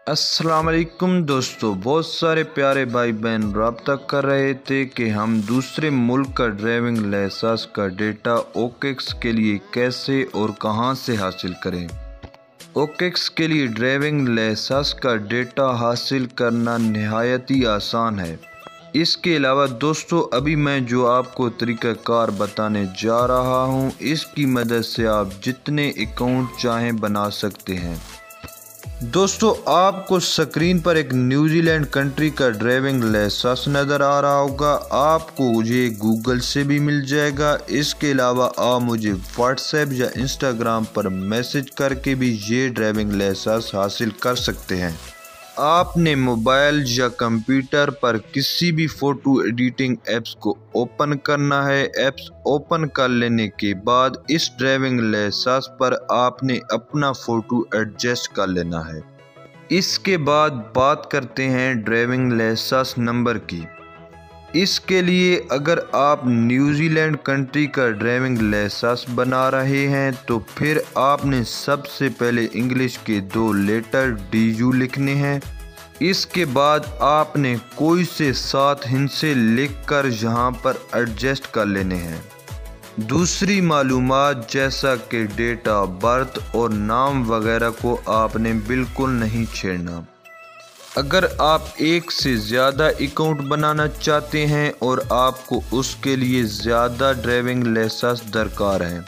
السلام علیکم دوستو، بہت سارے پیارے بھائی بہن رابطہ کر رہے تھے کہ ہم دوسرے ملک کا ڈرائیونگ لائسنس کا ڈیٹا اوکیکس کے لیے کیسے اور کہاں سے حاصل کریں۔ اوکیکس کے لیے ڈرائیونگ لائسنس کا ڈیٹا حاصل کرنا نہایت ہی آسان ہے۔ اس کے علاوہ دوستو، ابھی میں جو آپ کو طریقہ کار بتانے جا رہا ہوں، اس کی مدد سے آپ جتنے اکاؤنٹ چاہیں بنا سکتے ہیں۔ دوستو، آپ کو سکرین پر ایک نیوزی لینڈ کنٹری کا ڈرائیونگ لائسنس نظر آ رہا ہوگا۔ آپ کو یہ گوگل سے بھی مل جائے گا۔ اس کے علاوہ آپ مجھے واٹس ایپ یا انسٹاگرام پر میسج کر کے بھی یہ ڈرائیونگ لائسنس حاصل کر سکتے ہیں۔ آپ نے موبائل یا کمپیوٹر پر کسی بھی فوٹو ایڈیٹنگ ایپس کو اوپن کرنا ہے۔ ایپس اوپن کر لینے کے بعد اس ڈرائیونگ لائسنس پر آپ نے اپنا فوٹو ایڈجسٹ کر لینا ہے۔ اس کے بعد بات کرتے ہیں ڈرائیونگ لائسنس نمبر کی۔ اس کے لیے اگر آپ نیوزی لینڈ کنٹری کا ڈرائیونگ لائسنس بنا رہے ہیں تو پھر آپ نے سب سے پہلے انگلش کے 2 لیٹر DU لکھنے ہیں۔ اس کے بعد آپ نے کوئی سے 7 ہندسے لکھ کر یہاں پر ایڈجسٹ کر لینے ہیں۔ دوسری معلومات جیسا کہ ڈیٹ آف برتھ اور نام وغیرہ کو آپ نے بالکل نہیں چھیڑنا۔ اگر آپ ایک سے زیادہ اکاؤنٹ بنانا چاہتے ہیں اور آپ کو اس کے لیے زیادہ ڈرائیونگ لائسنس درکار ہیں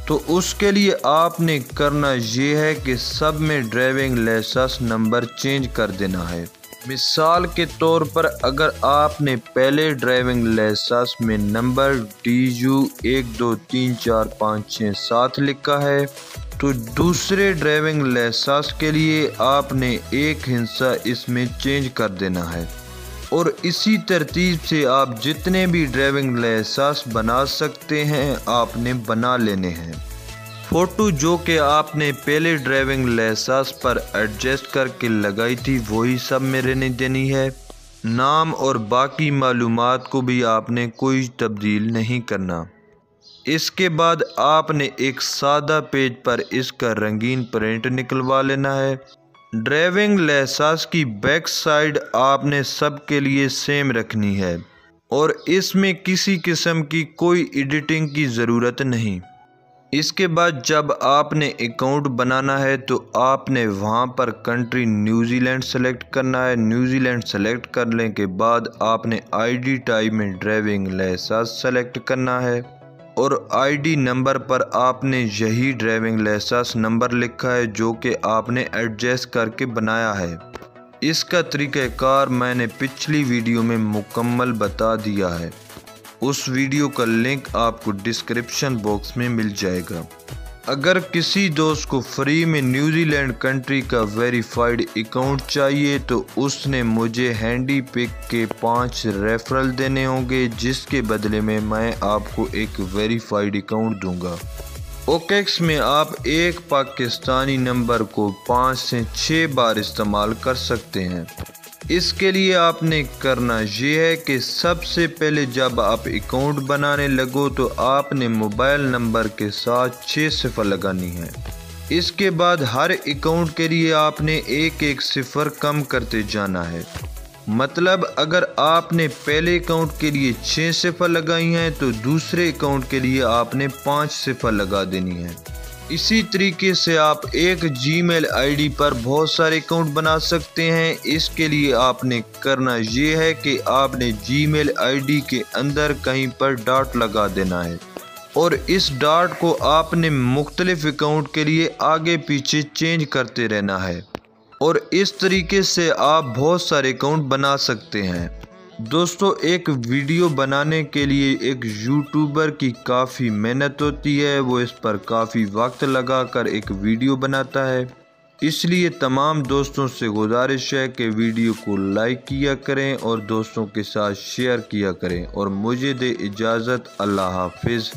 تو اس کے لیے آپ نے کرنا یہ ہے کہ سب میں ڈرائیونگ لائسنس نمبر چینج کر دینا ہے۔ مثال کے طور پر اگر آپ نے پہلے ڈرائیونگ لائسنس میں نمبر DU 1 2 3 4 5 6 7 لکھا ہے تو دوسرے ڈرائیونگ لائسنس کے لیے آپ نے ایک ہندسہ اس میں چینج کر دینا ہے، اور اسی ترتیب سے آپ جتنے بھی ڈرائیونگ لائسنس بنا سکتے ہیں آپ نے بنا لینے ہیں۔ فوٹو جو کہ آپ نے پہلے ڈرائیونگ لائسنس پر ایڈجسٹ کر کے لگائی تھی وہی سب میں رہنے دینی ہے۔ نام اور باقی معلومات کو بھی آپ نے کوئی تبدیل نہیں کرنا۔ اس کے بعد آپ نے ایک سادہ پیج پر اس کا رنگین پرنٹ نکلوا لینا ہے۔ ڈرائیونگ لائسنس کی بیک سائیڈ آپ نے سب کے لیے سیم رکھنی ہے اور اس میں کسی قسم کی کوئی ایڈیٹنگ کی ضرورت نہیں۔ اس کے بعد جب آپ نے اکاؤنٹ بنانا ہے تو آپ نے وہاں پر کنٹری نیوزی لینڈ سلیکٹ کرنا ہے۔ نیوزی لینڈ سلیکٹ کرنے کے بعد آپ نے ID ٹائپ میں ڈرائیونگ لائسنس سلیکٹ کرنا ہے اور ID نمبر پر آپ نے یہی ڈرائیونگ لائسنس نمبر لکھا ہے جو کہ آپ نے ایڈجسٹ کر کے بنایا ہے۔ اس کا طریقہ کار میں نے پچھلی ویڈیو میں مکمل بتا دیا ہے، اس ویڈیو کا لنک آپ کو ڈسکرپشن باکس میں مل جائے گا۔ اگر کسی دوست کو فری میں نیوزی لینڈ کنٹری کا ویریفائڈ اکاؤنٹ چاہیے تو اس نے مجھے ہینڈی پک کے 5 ریفرل دینے ہوں گے، جس کے بدلے میں آپ کو ایک ویریفائڈ اکاؤنٹ دوں گا۔ اوکیکس میں آپ ایک پاکستانی نمبر کو 5 سے 6 بار استعمال کر سکتے ہیں۔ اس کے لیے آپ نے کرنا یہ ہے کہ سب سے پہلے جب آپ اکاؤنٹ بنانے لگو تو آپ نے موبائل نمبر کے ساتھ 6 صفر لگانی ہے۔ اس کے بعد ہر اکاؤنٹ کے لیے آپ نے ایک صفر کم کرتے جانا ہے۔ مطلب اگر آپ نے پہلے اکاؤنٹ کے لیے 6 صفر لگائی ہیں تو دوسرے اکاؤنٹ کے لیے آپ نے 5 صفر لگا دینی ہے۔ اسی طریقے سے آپ ایک Gmail ID پر بہت سارے اکاؤنٹ بنا سکتے ہیں۔ اس کے لیے آپ نے کرنا یہ ہے کہ آپ نے Gmail ID کے اندر کہیں پر ڈاٹ لگا دینا ہے اور اس ڈاٹ کو آپ نے مختلف اکاؤنٹ کے لیے آگے پیچھے چینج کرتے رہنا ہے، اور اس طریقے سے آپ بہت سارے اکاؤنٹ بنا سکتے ہیں۔ دوستو، ایک ویڈیو بنانے کے لیے ایک یوٹیوبر کی کافی محنت ہوتی ہے، وہ اس پر کافی وقت لگا کر ایک ویڈیو بناتا ہے۔ اس لیے تمام دوستوں سے گزارش ہے کہ ویڈیو کو لائک کیا کریں اور دوستوں کے ساتھ شیئر کیا کریں، اور مجھے دے اجازت۔ اللہ حافظ۔